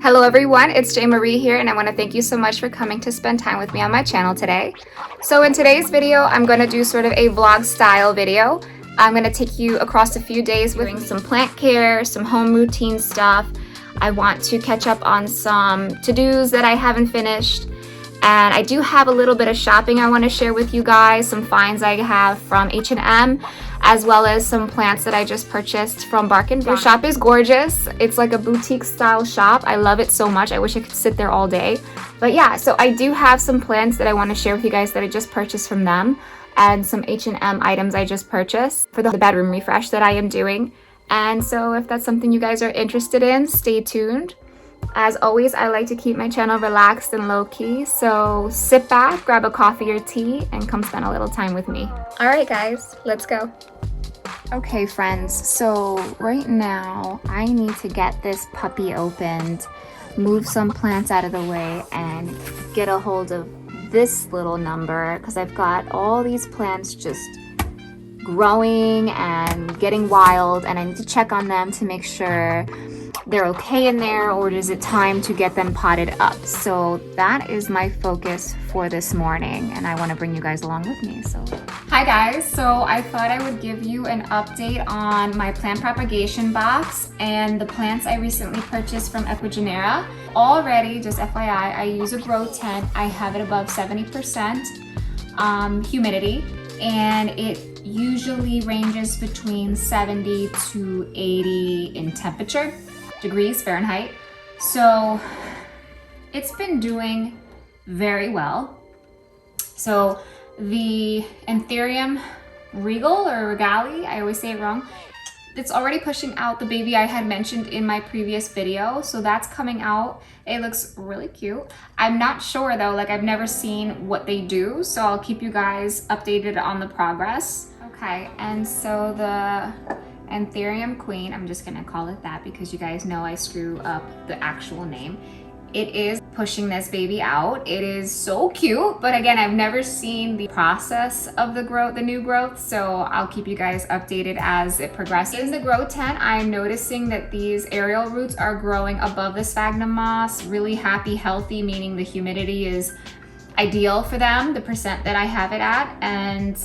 Hello everyone, it's J. Marie here, and I want to thank you so much for coming to spend time with me on my channel today. So in today's video, I'm going to do sort of a vlog style video. I'm going to take you across a few days with some plant care, some home routine stuff. I want to catch up on some to-dos that I haven't finished. And I do have a little bit of shopping I want to share with you guys, some finds I have from H&M, as well as some plants that I just purchased from Bark and Vine. Their shop is gorgeous. It's like a boutique style shop. I love it so much. I wish I could sit there all day. But yeah, so I do have some plants that I want to share with you guys that I just purchased from them, and some H&M items I just purchased for the bedroom refresh that I am doing. And so if that's something you guys are interested in, stay tuned. As always, I like to keep my channel relaxed and low-key, so sit back, grab a coffee or tea, and come spend a little time with me. All right, guys, let's go. Okay, friends, so right now I need to get this puppy opened, move some plants out of the way, and get a hold of this little number because I've got all these plants just growing and getting wild, and I need to check on them to make sure they're okay in there, or is it time to get them potted up? So that is my focus for this morning, and I want to bring you guys along with me. So hi guys, so I thought I would give you an update on my plant propagation box and the plants I recently purchased from Ecuagenera. Already, just FYI, I use a grow tent. I have it above 70% humidity, and it usually ranges between 70 to 80 in temperature degrees Fahrenheit. So it's been doing very well. So the Anthurium regal or regali, I always say it wrong, it's already pushing out the baby I had mentioned in my previous video. So that's coming out. It looks really cute. I'm not sure though, like I've never seen what they do, so I'll keep you guys updated on the progress. Okay, and so the Anthurium Queen, I'm just gonna call it that because you guys know I screw up the actual name. It is pushing this baby out. It is so cute, but again, I've never seen the process of the new growth, so I'll keep you guys updated as it progresses. In the grow tent, I'm noticing that these aerial roots are growing above the sphagnum moss, really happy, healthy, meaning the humidity is ideal for them, the percent that I have it at, and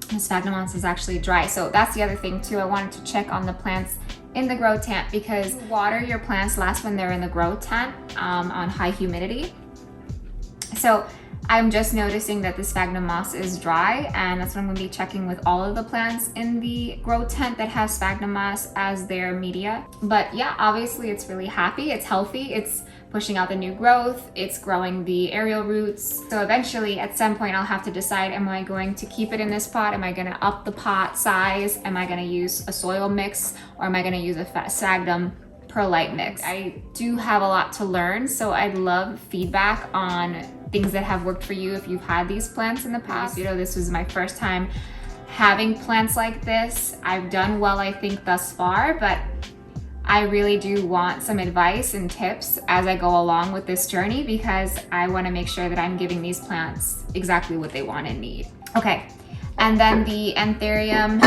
the sphagnum moss is actually dry. So that's the other thing too. I wanted to check on the plants in the grow tent because water your plants last when they're in the grow tent on high humidity. So I'm just noticing that the sphagnum moss is dry, and that's what I'm going to be checking with all of the plants in the grow tent that have sphagnum moss as their media. But yeah, obviously it's really happy, it's healthy, it's pushing out the new growth, it's growing the aerial roots. So eventually at some point I'll have to decide, am I going to keep it in this pot? Am I going to up the pot size? Am I going to use a soil mix, or am I going to use a sphagnum perlite mix? I do have a lot to learn, so I'd love feedback on things that have worked for you if you've had these plants in the past. You know, this was my first time having plants like this. I've done well, I think, thus far, but I really do want some advice and tips as I go along with this journey because I want to make sure that I'm giving these plants exactly what they want and need. Okay, and then the Anthurium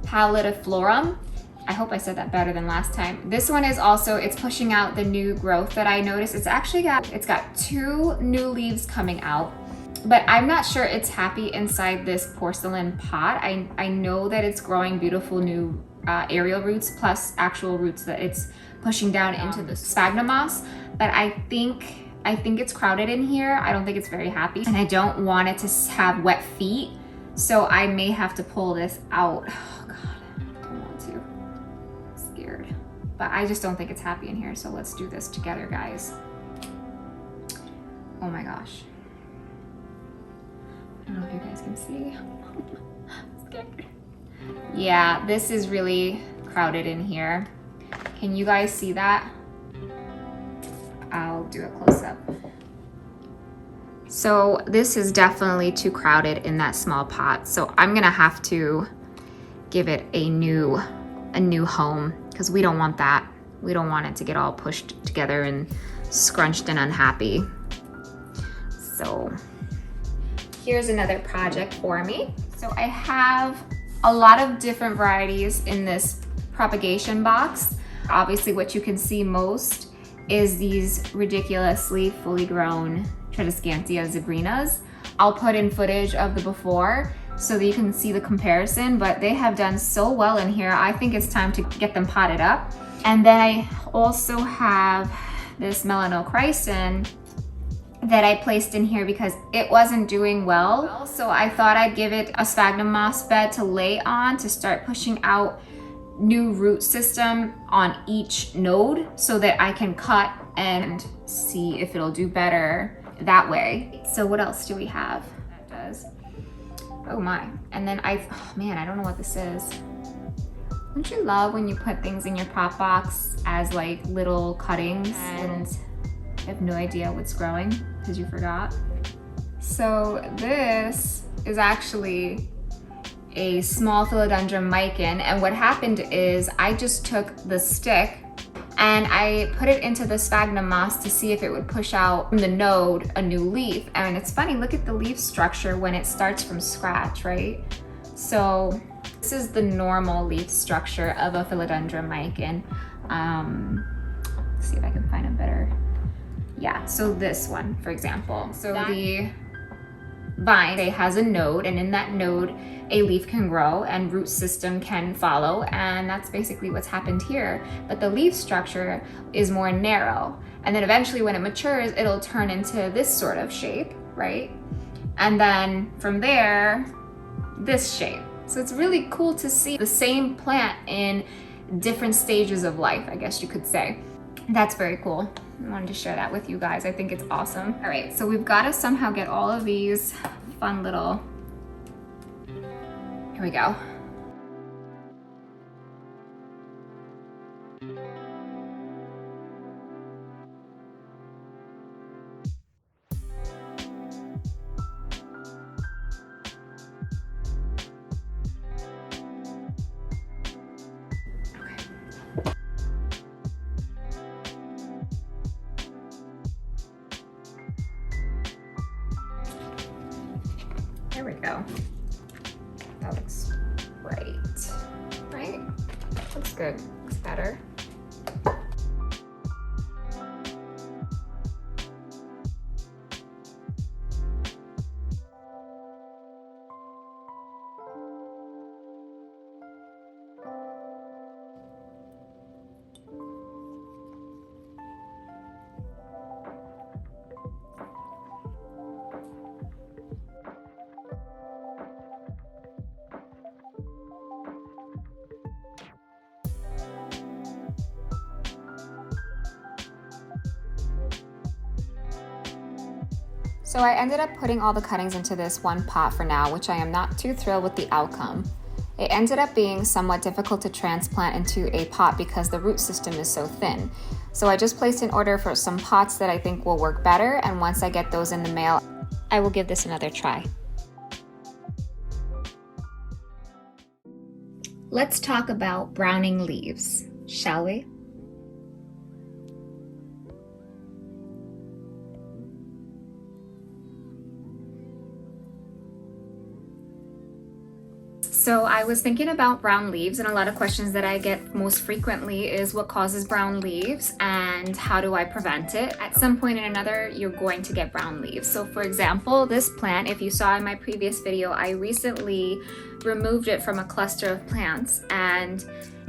pallidiflorum. I hope I said that better than last time. This one is also, it's pushing out the new growth that I noticed. It's got 2 new leaves coming out, but I'm not sure it's happy inside this porcelain pot. I know that it's growing beautiful new aerial roots plus actual roots that it's pushing down into the sphagnum moss, but I think it's crowded in here. I don't think it's very happy, and I don't want it to have wet feet, so I may have to pull this out. Oh god, I don't want to. I'm scared, but I just don't think it's happy in here, so let's do this together, guys. Oh my gosh, I don't know if you guys can see. I'm scared. Yeah, this is really crowded in here. Can you guys see that? I'll do a close-up. So this is definitely too crowded in that small pot. So I'm gonna have to give it a new home because we don't want that. We don't want it to get all pushed together and scrunched and unhappy. So here's another project for me. So I have a lot of different varieties in this propagation box. Obviously what you can see most is these ridiculously fully grown Tradescantia zebrinas. I'll put in footage of the before so that you can see the comparison, but they have done so well in here. I think it's time to get them potted up. And then I also have this Melanochrysum that I placed in here because it wasn't doing well. So I thought I'd give it a sphagnum moss bed to lay on to start pushing out new root system on each node so that I can cut and see if it'll do better that way. So what else do we have? That does. Oh my. And then oh man, I don't know what this is. Don't you love when you put things in your prop box as like little cuttings and you have no idea what's growing because you forgot? So this is actually a small philodendron micin, and what happened is I just took the stick and I put it into the sphagnum moss to see if it would push out from the node a new leaf. And it's funny, look at the leaf structure when it starts from scratch, right? So this is the normal leaf structure of a philodendron micin. Let's see if I can find a better. Yeah, so this one, for example. So the vine has a node, and in that node, a leaf can grow and root system can follow, and that's basically what's happened here. But the leaf structure is more narrow, and then eventually when it matures, it'll turn into this sort of shape, right? And then from there, this shape. So it's really cool to see the same plant in different stages of life, I guess you could say. That's very cool. I wanted to share that with you guys. I think it's awesome. All right, so we've got to somehow get all of these fun little, here we go. There we go. That looks great, right? Looks good, looks better. So I ended up putting all the cuttings into this one pot for now, which I am not too thrilled with the outcome. It ended up being somewhat difficult to transplant into a pot because the root system is so thin. So I just placed an order for some pots that I think will work better, and once I get those in the mail, I will give this another try. Let's talk about browning leaves, shall we? So I was thinking about brown leaves, and a lot of questions that I get most frequently is what causes brown leaves and how do I prevent it? At some point or another, you're going to get brown leaves. So for example, this plant, if you saw in my previous video, I recently removed it from a cluster of plants, and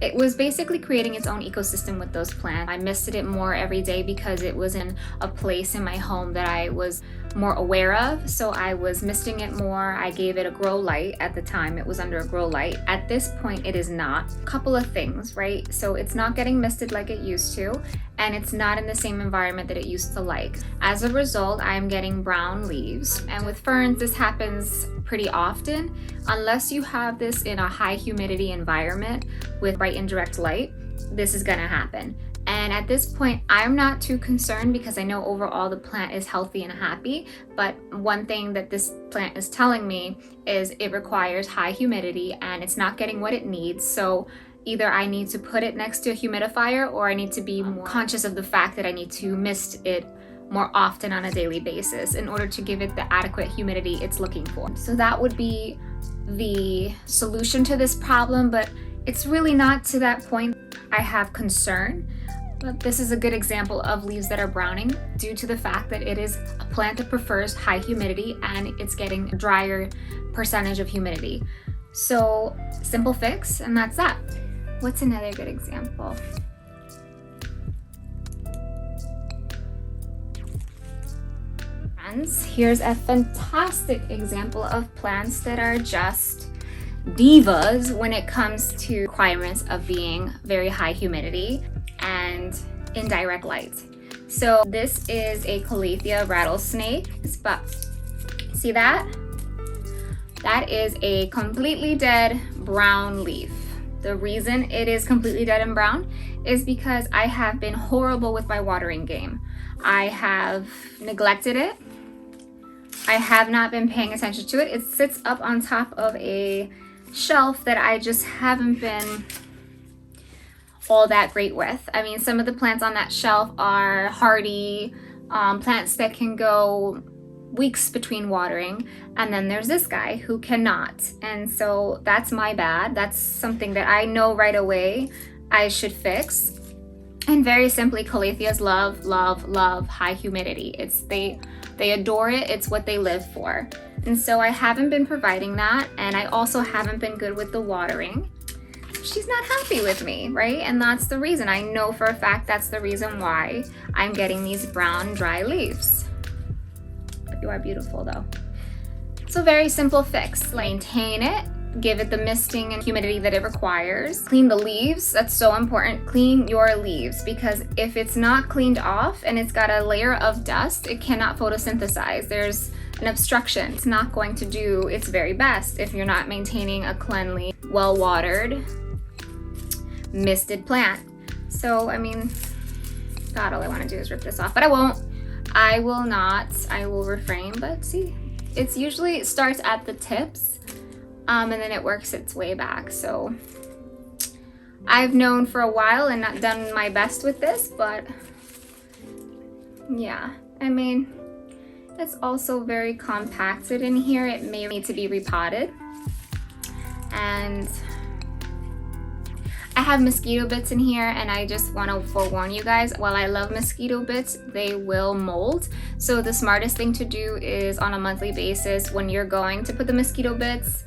it was basically creating its own ecosystem with those plants. I misted it more every day because it was in a place in my home that I was more aware of, so I was misting it more. I gave it a grow light. At the time it was under a grow light. At this point it is not. Couple of things, right? So it's not getting misted like it used to, and it's not in the same environment that it used to like. As a result, I'm getting brown leaves, and with ferns this happens pretty often. Unless you have this in a high humidity environment with bright indirect light, this is gonna happen. And at this point, I'm not too concerned because I know overall the plant is healthy and happy. But one thing that this plant is telling me is it requires high humidity and it's not getting what it needs. So either I need to put it next to a humidifier, or I need to be more conscious of the fact that I need to mist it more often on a daily basis in order to give it the adequate humidity it's looking for. So that would be the solution to this problem, but it's really not to that point. I have concern. But this is a good example of leaves that are browning due to the fact that it is a plant that prefers high humidity and it's getting a drier percentage of humidity. So simple fix, and that's that. What's another good example? Friends, here's a fantastic example of plants that are just divas when it comes to requirements of being very high humidity and indirect light. So this is a Calathea rattlesnake, but see that? That is a completely dead brown leaf. The reason it is completely dead and brown is because I have been horrible with my watering game. I have neglected it. I have not been paying attention to it. It sits up on top of a shelf that I just haven't been all that great with. I mean, some of the plants on that shelf are hardy plants that can go weeks between watering, and then there's this guy who cannot, and so that's my bad. That's something that I know right away I should fix. And very simply, Calatheas love high humidity. They adore it. It's what they live for. And so I haven't been providing that, and I also haven't been good with the watering. She's not happy with me, right? And that's the reason. I know for a fact that's the reason why I'm getting these brown, dry leaves. But you are beautiful though. So very simple fix. Maintain it, give it the misting and humidity that it requires. Clean the leaves, that's so important. Clean your leaves, because if it's not cleaned off and it's got a layer of dust, it cannot photosynthesize. There's an obstruction. It's not going to do its very best if you're not maintaining a cleanly, well-watered, misted plant. So, I mean, God, all I want to do is rip this off, but I won't. I will not. I will refrain, but see, it starts at the tips, and then it works its way back. So I've known for a while and not done my best with this, but yeah, I mean, it's also very compacted in here. It may need to be repotted. And I have mosquito bits in here, and I just want to forewarn you guys, while I love mosquito bits, they will mold. So the smartest thing to do is on a monthly basis, when you're going to put the mosquito bits,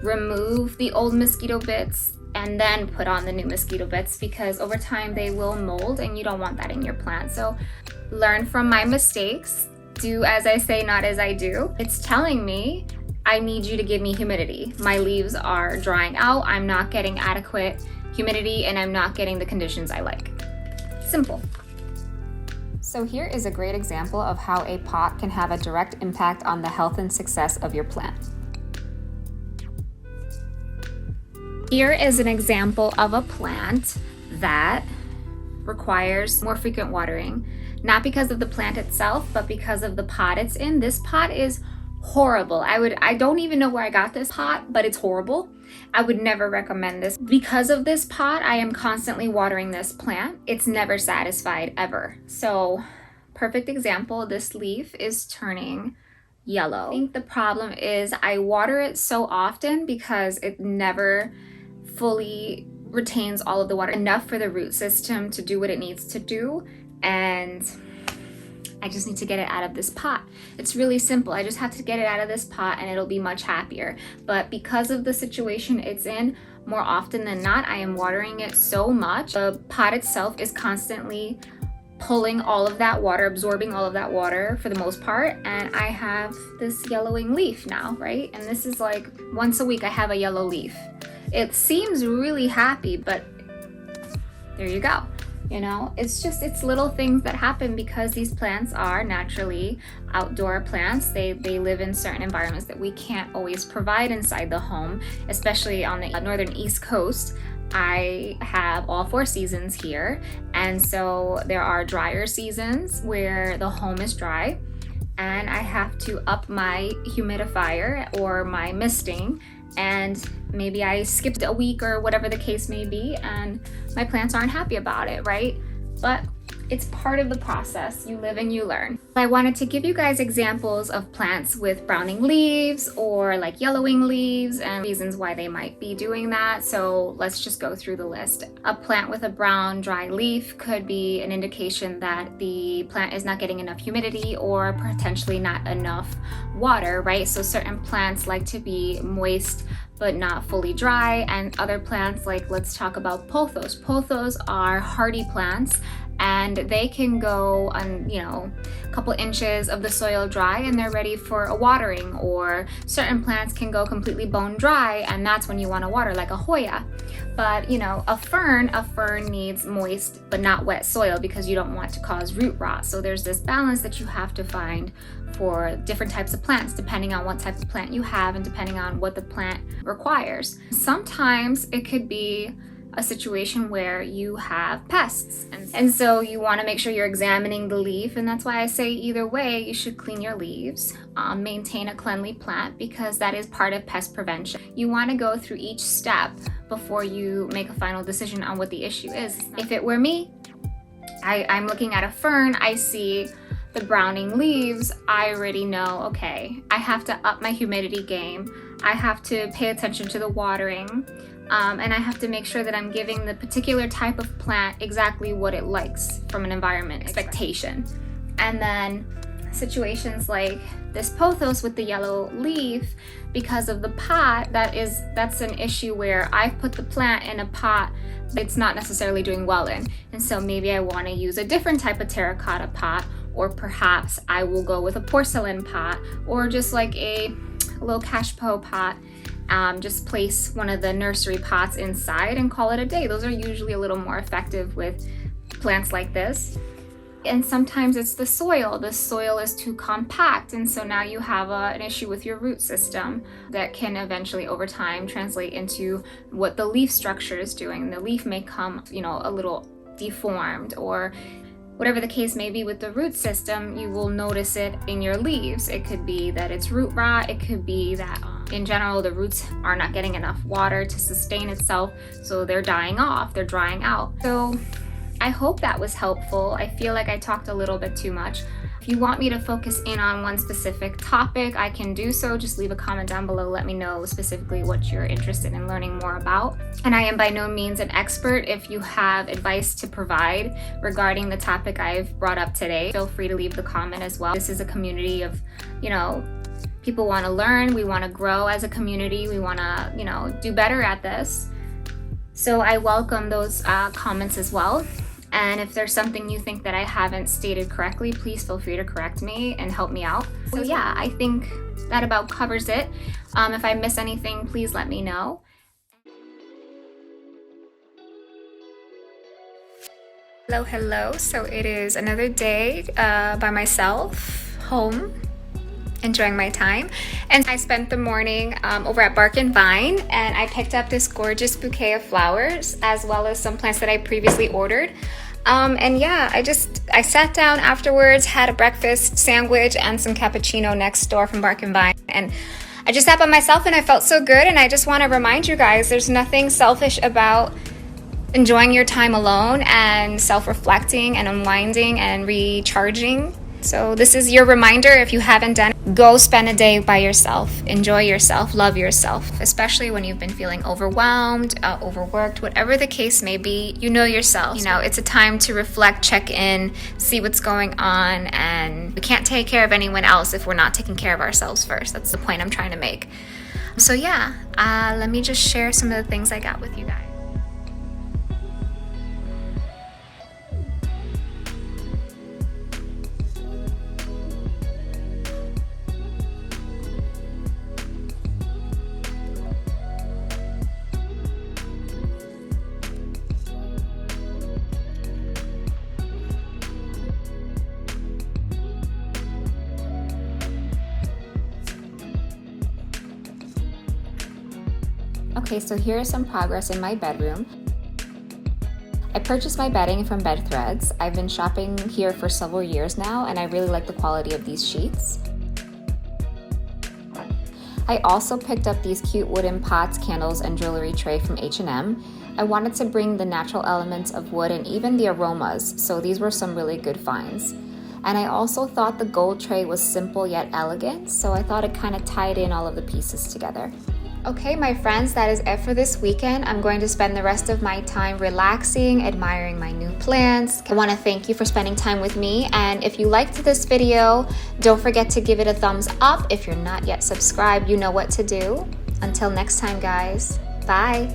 remove the old mosquito bits and then put on the new mosquito bits, because over time they will mold and you don't want that in your plant. So learn from my mistakes. Do as I say, not as I do. It's telling me I need you to give me humidity. My leaves are drying out. I'm not getting adequate humidity, and I'm not getting the conditions I like. Simple. So here is a great example of how a pot can have a direct impact on the health and success of your plant. Here is an example of a plant that requires more frequent watering, not because of the plant itself, but because of the pot it's in. This pot is horrible. I don't even know where I got this pot, but it's horrible. I would never recommend this. Because of this pot, I am constantly watering this plant. It's never satisfied ever. So, perfect example, this leaf is turning yellow. I think the problem is I water it so often because it never fully retains all of the water enough for the root system to do what it needs to do, and I just need to get it out of this pot. It's really simple. I just have to get it out of this pot and it'll be much happier. But because of the situation it's in, more often than not, I am watering it so much. The pot itself is constantly pulling all of that water, absorbing all of that water for the most part. And I have this yellowing leaf now, right? And this is like once a week I have a yellow leaf. It seems really happy, but there you go. You know, it's little things that happen because these plants are naturally outdoor plants. They live in certain environments that we can't always provide inside the home, especially on the northern East Coast. I have all 4 seasons here, and so there are drier seasons where the home is dry, and I have to up my humidifier or my misting, and maybe I skipped a week or whatever the case may be, and my plants aren't happy about it, right? But it's part of the process. You live and you learn. I wanted to give you guys examples of plants with browning leaves or like yellowing leaves and reasons why they might be doing that. So let's just go through the list. A plant with a brown dry leaf could be an indication that the plant is not getting enough humidity or potentially not enough water, right? So certain plants like to be moist but not fully dry, and other plants, like let's talk about pothos. Pothos are hardy plants and they can go on, a couple inches of the soil dry and they're ready for a watering. Or certain plants can go completely bone dry and that's when you want to water, like a Hoya. But a fern needs moist but not wet soil because you don't want to cause root rot. So there's this balance that you have to find for different types of plants, depending on what type of plant you have and depending on what the plant requires. Sometimes it could be a situation where you have pests, and so you want to make sure you're examining the leaf, and that's why I say either way you should clean your leaves, maintain a cleanly plant, because that is part of pest prevention. You want to go through each step before you make a final decision on what the issue is. If it were me, I'm looking at a fern, I see the browning leaves, I already know, okay, I have to up my humidity game, I have to pay attention to the watering, and I have to make sure that I'm giving the particular type of plant exactly what it likes from an environment expectation. And then situations like this pothos with the yellow leaf, because of the pot, that's an issue where I've put the plant in a pot it's not necessarily doing well in, and so maybe I want to use a different type of terracotta pot, or perhaps I will go with a porcelain pot, or just like a little cashpo pot. Just place one of the nursery pots inside and call it a day. Those are usually a little more effective with plants like this. And sometimes it's the soil. The soil is too compact, and so now you have an issue with your root system that can eventually over time translate into what the leaf structure is doing. The leaf may come, a little deformed, or whatever the case may be with the root system, you will notice it in your leaves. It could be that it's root rot. It could be that in general, the roots are not getting enough water to sustain itself, so they're dying off, they're drying out. So I hope that was helpful. I feel like I talked a little bit too much. If you want me to focus in on one specific topic, I can do so. Just leave a comment down below. Let me know specifically what you're interested in learning more about. And I am by no means an expert. If you have advice to provide regarding the topic I've brought up today, feel free to leave the comment as well. This is a community of, people want to learn. We want to grow as a community. We want to, do better at this. So I welcome those comments as well. And if there's something you think that I haven't stated correctly, please feel free to correct me and help me out. So yeah, I think that about covers it. If I miss anything, please let me know. Hello. So it is another day by myself, home, enjoying my time. And I spent the morning over at Bark and Vine, and I picked up this gorgeous bouquet of flowers as well as some plants that I previously ordered. And yeah, I sat down afterwards, had a breakfast sandwich and some cappuccino next door from Bark and Vine, and I just sat by myself and I felt so good. And I just want to remind you guys, there's nothing selfish about enjoying your time alone and self-reflecting and unwinding and recharging. So this is your reminder. If you haven't done it, go spend a day by yourself. Enjoy yourself, love yourself, especially when you've been feeling overwhelmed, overworked, whatever the case may be. You know yourself. It's a time to reflect, check in, see what's going on, and we can't take care of anyone else if we're not taking care of ourselves first. That's the point I'm trying to make. So yeah, let me just share some of the things I got with you guys. Okay, so here is some progress in my bedroom. I purchased my bedding from Bed Threads. I've been shopping here for several years now, and I really like the quality of these sheets. I also picked up these cute wooden pots, candles, and jewelry tray from H&M. I wanted to bring the natural elements of wood and even the aromas, so these were some really good finds. And I also thought the gold tray was simple yet elegant, so I thought it kind of tied in all of the pieces together. Okay, my friends, that is it for this weekend. I'm going to spend the rest of my time relaxing, admiring my new plants. I want to thank you for spending time with me, and if you liked this video, don't forget to give it a thumbs up. If you're not yet subscribed, you know what to do. Until next time, guys. Bye.